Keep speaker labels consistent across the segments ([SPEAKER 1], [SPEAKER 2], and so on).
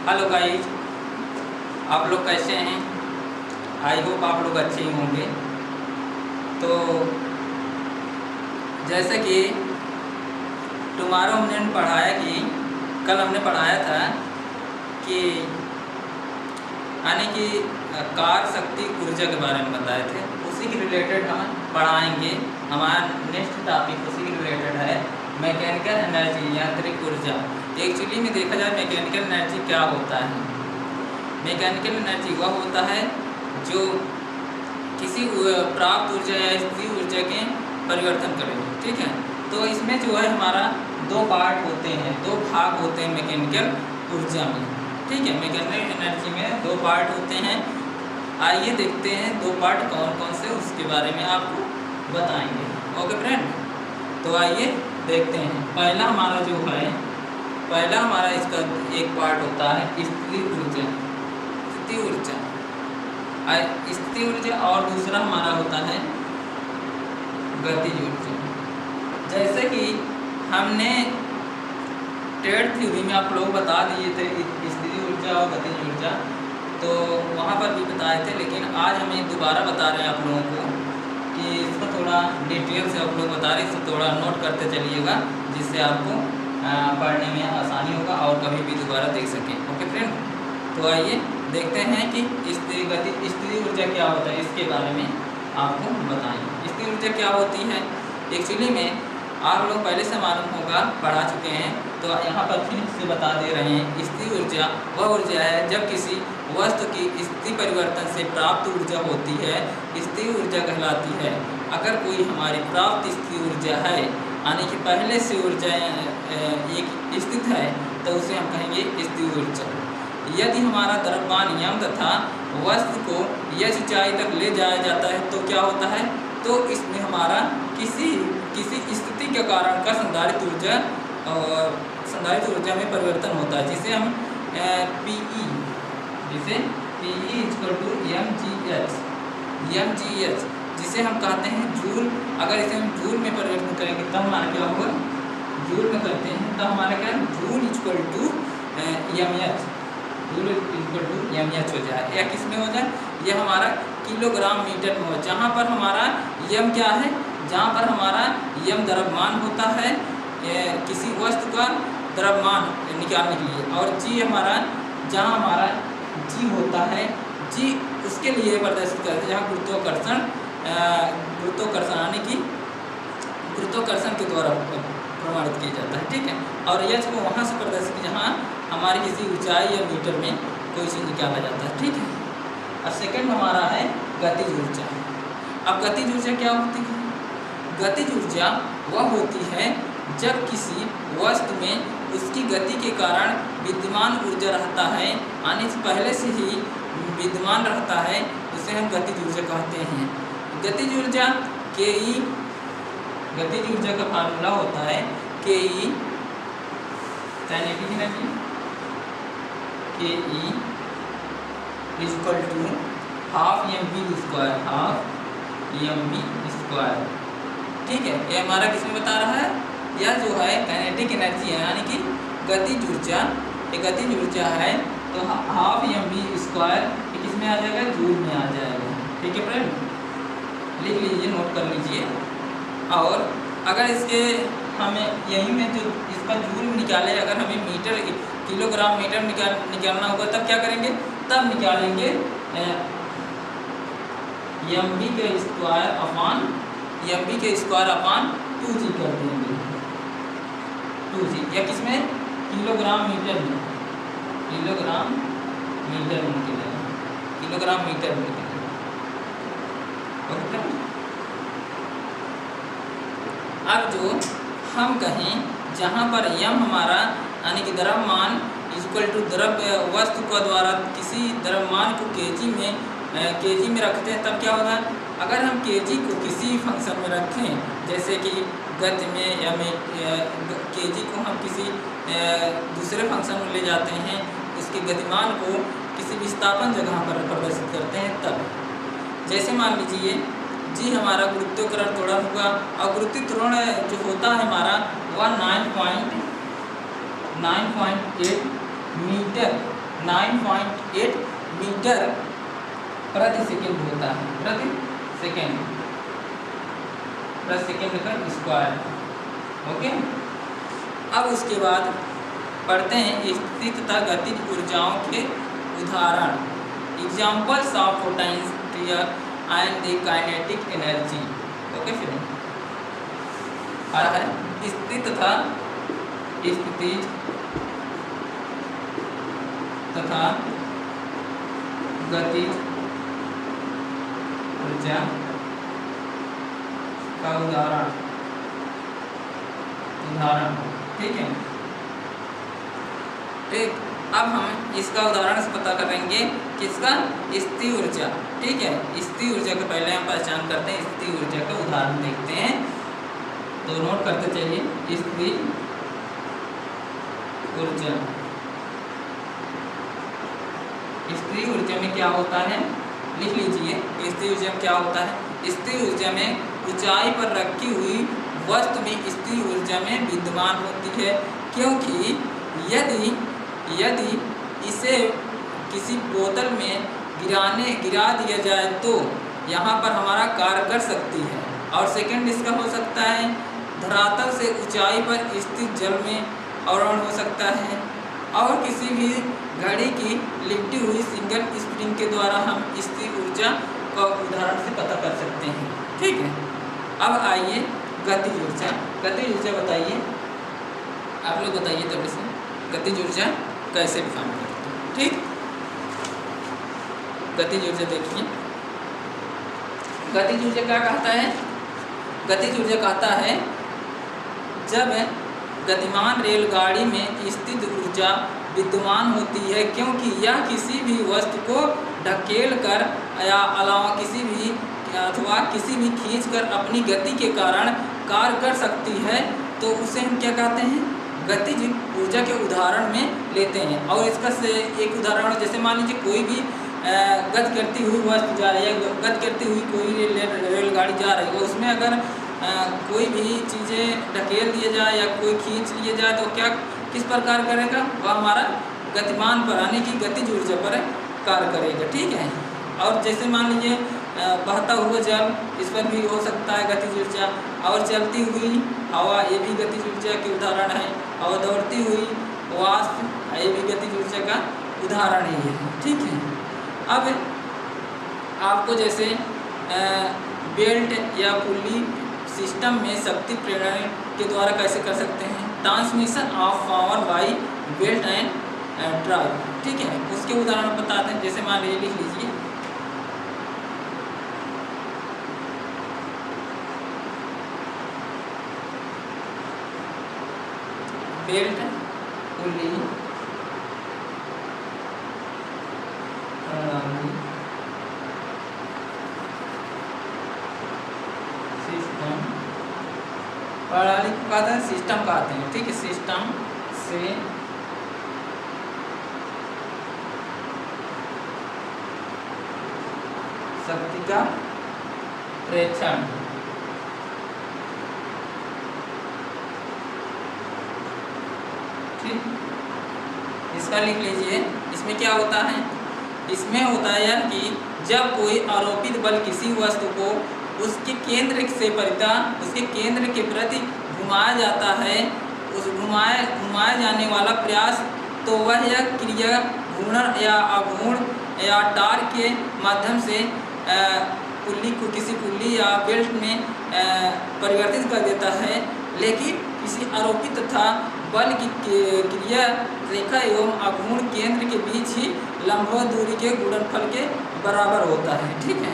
[SPEAKER 1] Hello guys, आप लोग कैसे हैं? आई होप आप लोग अच्छे ही होंगे। तो जैसे कि टुमारो हमने पढ़ाया कि कल हमने पढ़ाया था कि यानी कि कार शक्ति ऊर्जा के बारे में बताए थे। उसी के रिलेटेड हम पढ़ाएंगे। हमारा नेक्स्ट टॉपिक उसी के रिलेटेड है, मैकेनिकल एनर्जी, यांत्रिक ऊर्जा। एक्चुअली में देखा जाए मैकेनिकल एनर्जी क्या होता है। मैकेनिकल एनर्जी वह होता है जो किसी प्राप्त ऊर्जा या स्थिर ऊर्जा के परिवर्तन करेगा। ठीक है, तो इसमें जो है हमारा दो पार्ट होते हैं, दो भाग होते हैं मैकेनिकल ऊर्जा में। ठीक है, मैकेनिकल एनर्जी में दो पार्ट होते हैं। आइए देखते हैं दो पार्ट कौन कौन से, उसके बारे में आपको बताएंगे। ओके फ्रेंड, तो आइए देखते हैं। पहला हमारा इसका एक पार्ट होता है स्थिर ऊर्जा। स्थिर ऊर्जा और दूसरा हमारा होता है गतिज ऊर्जा। जैसे कि हमने टेड थ्योरी में आप लोग बता दिए थे स्थिर ऊर्जा और गतिज ऊर्जा, तो वहाँ पर भी बताए थे, लेकिन आज हमें दोबारा बता रहे हैं आप लोगों को कि इसको थोड़ा डिटेल से आप लोग बता रहे हैं। इसको थोड़ा नोट करते चलिएगा, जिससे आपको पढ़ने में आसानी होगा और कभी भी दोबारा देख सकें। ओके फ्रेंड, तो आइए देखते हैं कि स्थिर ऊर्जा क्या होता है। इसके बारे में आपको बताएंगे। स्थिर ऊर्जा क्या होती है। एक्चुअली में आप लोग पहले से मालूम होगा, पढ़ा चुके हैं, तो यहाँ पर फिर से बता दे रहे हैं। स्थिर ऊर्जा वह ऊर्जा है जब किसी वस्तु की स्थिति परिवर्तन से प्राप्त ऊर्जा होती है, स्थिर ऊर्जा कहलाती है। अगर कोई हमारी प्राप्त स्थिर ऊर्जा है, यानी कि पहले से ऊर्जा एक स्थित है, तो उसे हम कहेंगे स्थिर ऊर्जा। यदि हमारा द्रव्यमान यम तथा वस्तु को यह ऊंचाई तक ले जाया जाता है, तो क्या होता है, तो इसमें हमारा किसी स्थिति के कारण का संधारित्र ऊर्जा में परिवर्तन होता है, जिसे हम PE mgh जिसे हम कहते हैं जूल। अगर इसे हम जूल में परिवर्तन करेंगे तब हमारा क्या होगा, जूल में करते हैं तो हमारा क्या जूल इक्वल टू mh हो जाए, या किस में हो जाए, यह हमारा किलोग्राम मीटर में हो। जहाँ पर हमारा यम क्या है, जहाँ पर हमारा यम द्रव्यमान होता है किसी वस्तु का द्रव्यमान निकालने के लिए, और जी हमारा, जहाँ हमारा जी होता है, जी उसके लिए प्रदर्शित करते हैं, जहाँ गुरुत्वाकर्षण के द्वारा प्रमाणित किया जाता है। ठीक है, और यच को वहाँ से प्रदर्शित जहाँ हमारी किसी ऊंचाई या मीटर में कोई चीज़ निकाला जाता है। ठीक है, और सेकंड हमारा है गतिज ऊर्जा। अब गतिज ऊर्जा क्या होती है। गतिज ऊर्जा वह होती है जब किसी वस्तु में उसकी गति के कारण विद्यमान ऊर्जा रहता है, यानी पहले से ही विद्यमान रहता है, उसे हम गतिज ऊर्जा कहते हैं। गतिज ऊर्जा गतिज ऊर्जा का फार्मूला होता है KE equal to half mv square. ठीक है, ये हमारा किसमें बता रहा है, यह जो है काइनेटिक एनर्जी है, यानी कि गतिज ऊर्जा। ये गतिज ऊर्जा है, तो हाफ mv स्क्वायर किसमें आ जाएगा, जूल में आ जाएगा। ठीक है फ्रेंड, लिख लीजिए, नोट कर लीजिए। और अगर इसके हमें यही में जो इसका जूल निकाले, अगर हमें मीटर किलोग्राम मीटर निकालना होगा, तब क्या करेंगे, तब निकालेंगे mv के स्क्वायर अपान 2g कर देंगे, 2g, या किसमें, किलोग्राम मीटर में निकलेगा। अब जो हम कहें, जहाँ पर यम हमारा यानी कि द्रव्यमान इक्वल टू द्रव्य वस्तु का द्वारा किसी द्रव्यमान को केजी में रखते हैं, तब क्या होगा, अगर हम केजी को किसी फंक्शन में रखें, जैसे कि गति में या केजी को हम किसी दूसरे फंक्शन में ले जाते हैं, उसके गतिमान को किसी विस्थापन जगह पर प्रदर्शित करते हैं, तब जैसे मान लीजिए जी हमारा गुरुत्वाकर्षण त्वरण हुआ, और गुरुत्वाकर्षण जो होता है हमारा वह 9.8 मीटर 9.8 मीटर प्रति सेकेंड होता है, प्रति सेकेंड का स्क्वायर। ओके, अब उसके बाद पढ़ते हैं स्थिति तथा गतिज ऊर्जाओं के उदाहरण। Examples of potential and the kinetic energy. Okay, फिर आ रहा है स्थिति तथा गतिज ऊर्जा का उदाहरण। ठीक है, ठीक। अब हम इसका उदाहरण से पता करेंगे किसका, स्थिर ऊर्जा। ठीक है, स्थिर ऊर्जा के पहले हम पहचान करते हैं, स्थिर ऊर्जा का उदाहरण देखते हैं, तो नोट करते चलिए। स्थिर ऊर्जा, स्थिर ऊर्जा में क्या होता है, लिख लीजिए। स्थिर ऊर्जा में क्या होता है, स्थिर ऊर्जा में ऊंचाई पर रखी हुई वस्तु में स्थिर ऊर्जा में विद्यमान होती है, क्योंकि यदि इसे किसी बोतल में गिरा दिया जाए तो यहाँ पर हमारा कार्य कर सकती है। और सेकंड इसका हो सकता है धरातल से ऊंचाई पर स्थित जल में आवरण हो सकता है, और किसी भी घड़ी की लिपटी हुई सिंगल स्प्रिंग के द्वारा हम स्थिर ऊर्जा का उदाहरण से पता कर सकते हैं। ठीक है, अब आइए गतिज ऊर्जा। गतिज ऊर्जा बताइए, आप लोग बताइए तभी से गतिज ऊर्जा कैसे डिफाइन करते हैं। ठीक, गतिज ऊर्जा देखिए, गतिज ऊर्जा क्या कहता है, गतिज ऊर्जा कहता है जब गतिमान रेलगाड़ी में स्थित ऊर्जा विद्यमान होती है, क्योंकि यह किसी भी वस्तु को ढकेल कर या अलावा किसी भी खींच कर अपनी गति के कारण कार्य कर सकती है, तो उसे हम क्या कहते हैं, गतिज ऊर्जा के उदाहरण में लेते हैं। और इसका से एक उदाहरण, जैसे मान लीजिए कोई भी गति करती हुई वस्तु जा रही है, गति करती हुई कोई रेलगाड़ी जा रही है, उसमें अगर कोई भी चीज़ें ढकेल दिए जाए या कोई खींच लिए जाए तो क्या किस पर कार्य करेगा, वह हमारा गतिमान पर यानी कि गतिज ऊर्जा पर कार्य करेगा। ठीक है, और जैसे मान लीजिए बहता हुआ जल, इस पर भी हो सकता है गतिज ऊर्जा, और चलती हुई हवा, ये भी गतिज ऊर्जा के उदाहरण है, और दौड़ती हुई वाष्प, ये भी गतिज ऊर्जा का उदाहरण ही है। ठीक है, अब आपको जैसे बेल्ट या पुली सिस्टम में शक्ति प्रेरण के द्वारा कैसे कर सकते हैं, transmission of power bye belt and drive. ठीक है, उसके उदाहरण बताते हैं। जैसे मान लीजिए, लिख लीजिए, बेल्ट पुली प्रणाली को कहते हैं, सिस्टम कहते हैं। ठीक है, सिस्टम से शक्ति का प्रेषण। ठीक, इसका लिख लीजिए। इसमें क्या होता है, इसमें होता है यह कि जब कोई आरोपित बल किसी वस्तु को उसके केंद्र से परितः उसके केंद्र के प्रति घुमाया जाता है, उस घुमाए जाने वाला प्रयास, तो वह यह क्रिया घूर्णन या अघूर्ण या टार के माध्यम से पुल्ली को किसी पुल्ली या बेल्ट में परिवर्तित कर देता है। लेकिन किसी आरोपित तथा बल की क्रिया रेखा एवं अघूर्ण केंद्र के बीच ही लंबवत दूरी के गुणनफल के बराबर होता है। ठीक है,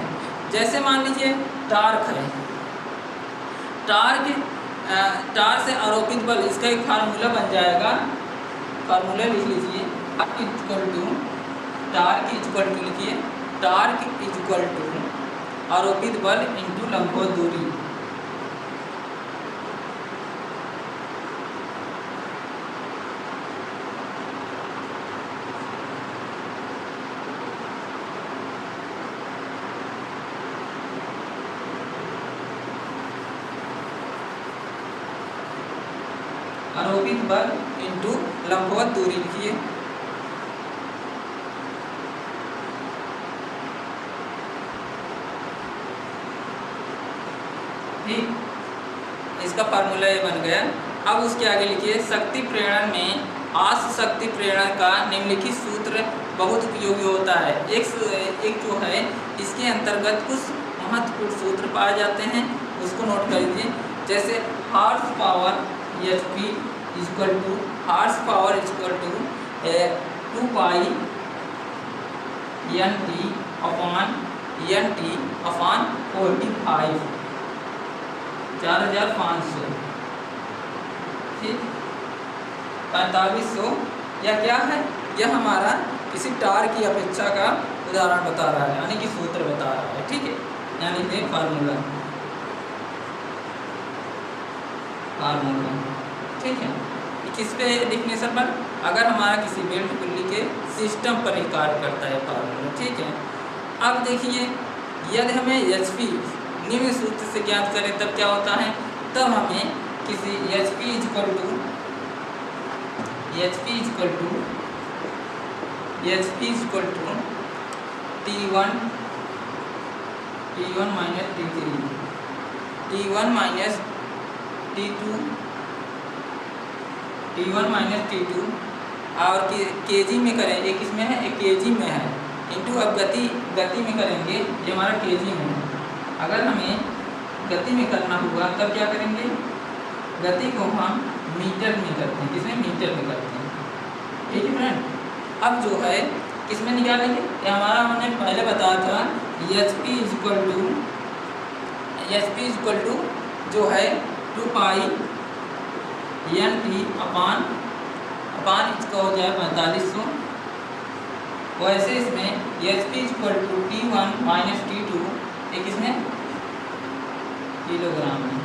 [SPEAKER 1] जैसे मान लीजिए टार्क है, टार से आरोपित बल, इसका एक फार्मूला बन जाएगा, फार्मूला लिख लीजिए, टार्क इक्वल टू लिखिए, टार्क इक्वल टू आरोपित बल इंटू लंबवत दूरी। आरोपित बल इंटू लंबवत दूरी लिखिए। ठीक, इसका फार्मूला ये बन गया। अब उसके आगे लिखिए, शक्ति प्रेरण में आश्व शक्ति प्रेरण का निम्नलिखित सूत्र बहुत उपयोगी होता है। एक जो है इसके अंतर्गत कुछ महत्वपूर्ण सूत्र पाए जाते हैं, उसको नोट कर लीजिए। जैसे horsepower HP equal to horsepower equal to 2 pi NT upon NT upon 45 4500, ठीक, 4500 या क्या है, यह हमारा किसी टार की अपेक्षा का उदाहरण बता रहा है, यानी कि सूत्र बता रहा है, ठीक है, यानी कि फार्मूला, ठीक है। किस पे लिखने सर पर, अगर हमारा किसी बेल्ट पुल्ली के सिस्टम पर ही कार्य करता है फार्मूला, ठीक है। अब देखिए, यदि हमें HP निम्न सूत्र से ज्ञात करें तब क्या होता है, तब हमें किसी HP equal to T1 minus T3 T1 minus T2 और केजी में करें, एक इसमें है एक केजी में है, इंटू अब गति में करेंगे, ये हमारा केजी में है। अगर हमें गति में करना होगा तब क्या करेंगे, गति को हम मीटर में करते हैं, किसमें, मीटर में करते हैं, ठीक है फ्रेंड। अब जो है किसमें निकालेंगे, ये हमारा हमने पहले बताया था HP इक्वल टू जो है 2 पाई NT अपान इसका हो जाए 4500। वैसे इसमें HP equal to T1 minus T2 एक इसमें किलोग्राम में।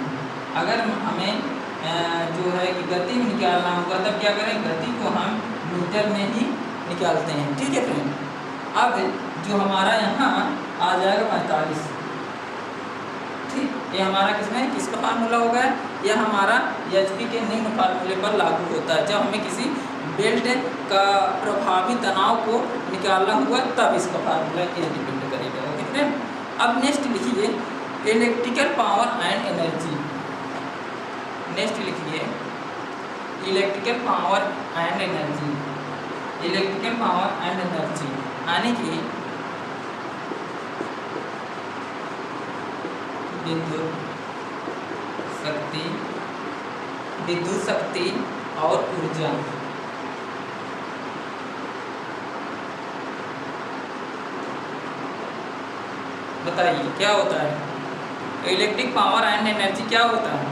[SPEAKER 1] अगर हमें जो है कि गति में निकालना होगा तब क्या करें, गति को हम मीटर में ही निकालते हैं, ठीक है फ्रेंड। अब जो हमारा यहाँ आ जाएगा 45, ठीक, ये हमारा किसका फार्मूला होगा, यह हमारा HP के निम्न फार्मूले पर लागू होता है। जब हमें किसी बेल्ट का प्रभावी तनाव को निकालना हुआ तब इसका फार्मूला ये डिपेंड करेगा, ओके फ्रेंड। अब नेक्स्ट लिखिए, electrical power and energy. Next लिखिए, इलेक्ट्रिकल पावर एंड एनर्जी, यानी कि विद्युत शक्ति और ऊर्जा। बताइए क्या होता है इलेक्ट्रिक पावर एंड एनर्जी, क्या होता है।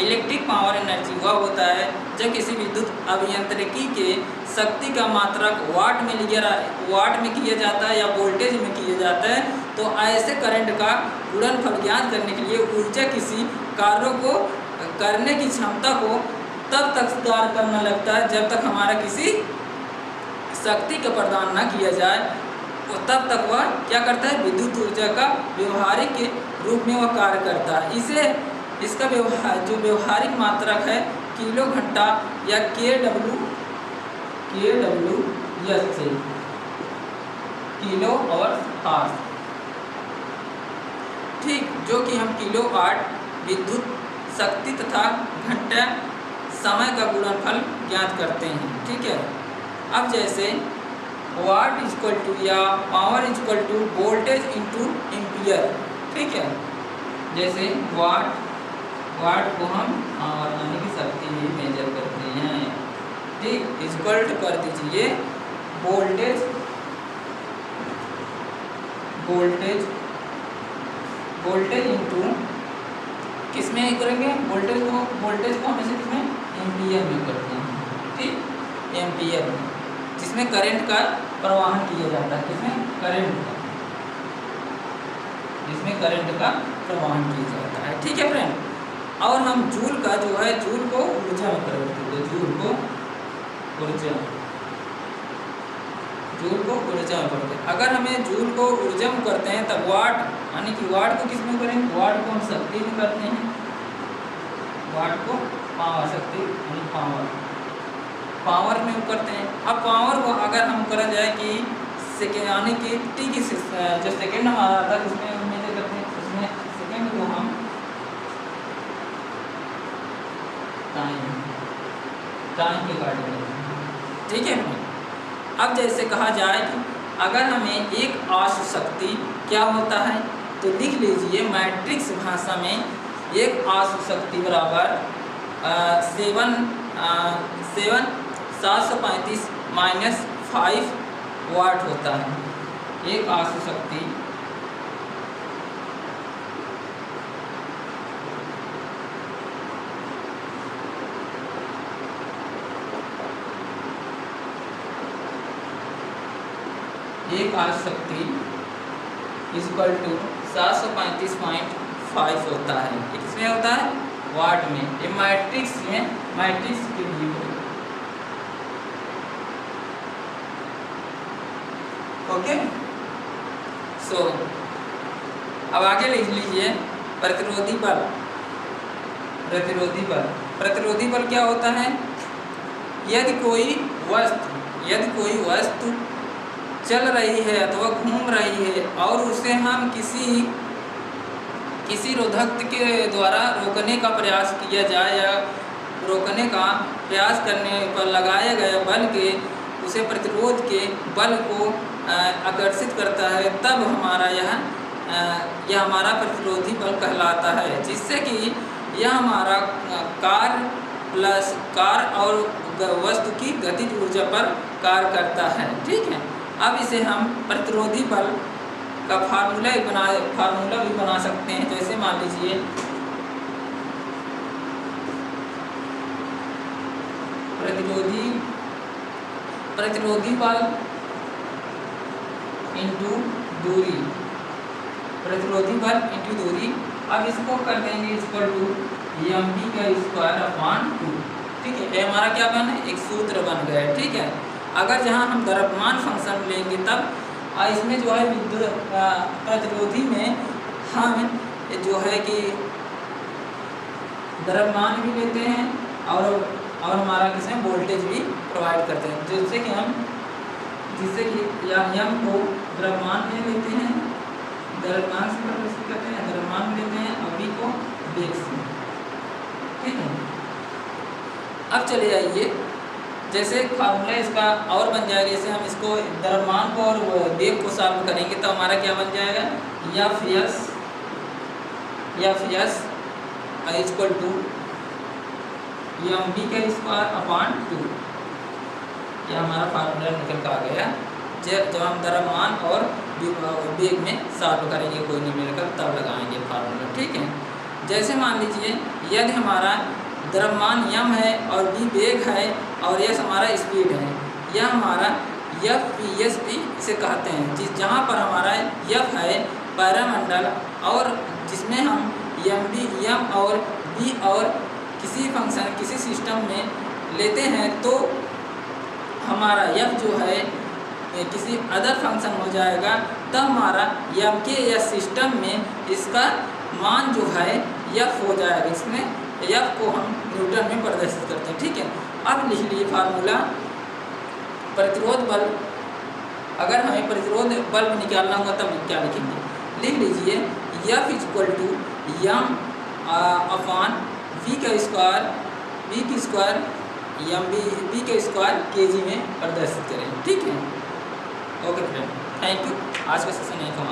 [SPEAKER 1] इलेक्ट्रिक पावर एनर्जी वह होता है जब किसी विद्युत अभियंत्रिकी के शक्ति का मात्रक वाट में किया जाता है या वोल्टेज में किया जाता है, तो ऐसे करंट का गुणनफल ज्ञात करने के लिए ऊर्जा किसी कार्य को करने की क्षमता को तब तक कार्य करने लगता है जब तक हमारा किसी शक्ति का प्रदान न किया जाए, और तब तक वह क्या करता है, विद्युत ऊर्जा का व्यवहारिक रूप में वह कार्य करता है। इसका जो व्यवहारिक मात्रक है किलो घंटा या kW से किलो और आवर्स, ठीक, जो कि हम किलो वाट विद्युत शक्ति तथा घंटा समय का गुणनफल ज्ञात करते हैं, ठीक है। अब जैसे वाट इक्वल टू या power equal to voltage into ampere, ठीक है। जैसे वाट को हम पावर यानी कि शक्ति ही मेजर करते हैं, ठीक, इक्वल टू कर दीजिए वोल्टेज इंटू किसमें करेंगे, वोल्टेज को हमेशा किसमें, एम्पियर में करते हैं, ठीक, एम्पियर में, जिसमें करंट का प्रवाहन किया जाता है, किसमें, करंट का प्रवाहन किया जाता है, ठीक है फ्रेंड। और हम जूल का जो है, जूल को ऊर्जा में परिवर्तित करते हैं, जूल को ऊर्जा में करते हैं। अगर हमें जूल को ऊर्जा में करते हैं तब वाट यानी कि वाट को किस में करेंगे, वाट को हम शक्ति में करते हैं, वाट को पावर शक्ति यानी पावर में करते हैं। अब पावर को अगर हम करा जाए कि सेकेंड यानी कि टी की जो सेकेंड हमारा था उसमें मेजर करते हैं, उसमें सेकेंड को हम टाइम के अकॉर्डिंग, ठीक है। अब जैसे कहा जाए कि अगर हमें एक आश्रित शक्ति क्या होता है, तो लिख लीजिए मैट्रिक्स भाषा में एक आश्रित शक्ति बराबर 735 माइनस 5 वाट होता है। एक आश्रित शक्ति इक्वल टू 735.5 होता है। ये किसमें होता है? वाट में। ये मैट्रिक्स के लिए ओके। सो अब आगे लिख लीजिए प्रतिरोधी बल। प्रतिरोधी बल क्या होता है? यदि कोई वस्तु चल रही है अथवा घूम रही है और उसे हम किसी रोधक के द्वारा रोकने का प्रयास किया जाए या रोकने का प्रयास करने पर लगाए गए बल के उसे प्रतिरोध के बल को आकर्षित करता है, तब यह हमारा प्रतिरोधी बल कहलाता है, जिससे कि यह हमारा कार्य और वस्तु की गतिज ऊर्जा पर कार्य करता है, ठीक है। अब इसे हम प्रतिरोधी बल का फार्मूला भी बना सकते हैं। जैसे मान लीजिए प्रतिरोधी बल इंटू दूरी, अब इसको कर देंगे इक्वल टू mv²/2, ठीक है। ये हमारा क्या बना है? एक सूत्र बन गया है, ठीक है। अगर जहाँ हम द्रव्यमान फंक्शन लेंगे तब इसमें जो है प्रतिरोधी में हम जो है कि द्रव्यमान भी लेते हैं और हमारा किसमें वोल्टेज भी प्रोवाइड करते हैं, जिससे कि यम को द्रव्यमान में लेते हैं, द्रव्यमान से प्रदर्शित करते हैं, द्रव्यमान लेते हैं और v को वेग से, ठीक है। अब चले आइए जैसे फार्मूला इसका और बन जाएगा। जैसे हम इसको द्रव्यमान को और वेग को सॉल्व करेंगे तो हमारा क्या बन जाएगा? F S equal to mv²/2। यह हमारा फार्मूला निकल कर आ गया। जब हम द्रव्यमान और वेग में सॉल्व करेंगे, कोई नहीं मिलकर तब लगाएंगे फार्मूला, ठीक है। जैसे मान लीजिए यदि हमारा द्रव्यमान यम है और v वेग है और यस हमारा स्पीड है, यह हमारा FPSP इसे कहते हैं, जहाँ पर हमारा F है पैरामंडल और जिसमें हम यम और v और किसी फंक्शन किसी सिस्टम में लेते हैं तो हमारा F जो है किसी अदर फंक्शन हो जाएगा, तब हमारा यम के या सिस्टम में इसका मान जो है F हो जाएगा। इसमें F को हम न्यूटन में प्रदर्शित करते हैं, ठीक है। अब लिख लीजिए फार्मूला प्रतिरोध बल। अगर हमें प्रतिरोध बल निकालना होगा तब क्या लिखेंगे? लिख लीजिए F equal to M upon v का स्क्वायर v के स्क्वायर kg में प्रदर्शित करें, ठीक है। Okay friend, thank you. आज का सेशन यहीं खत्म।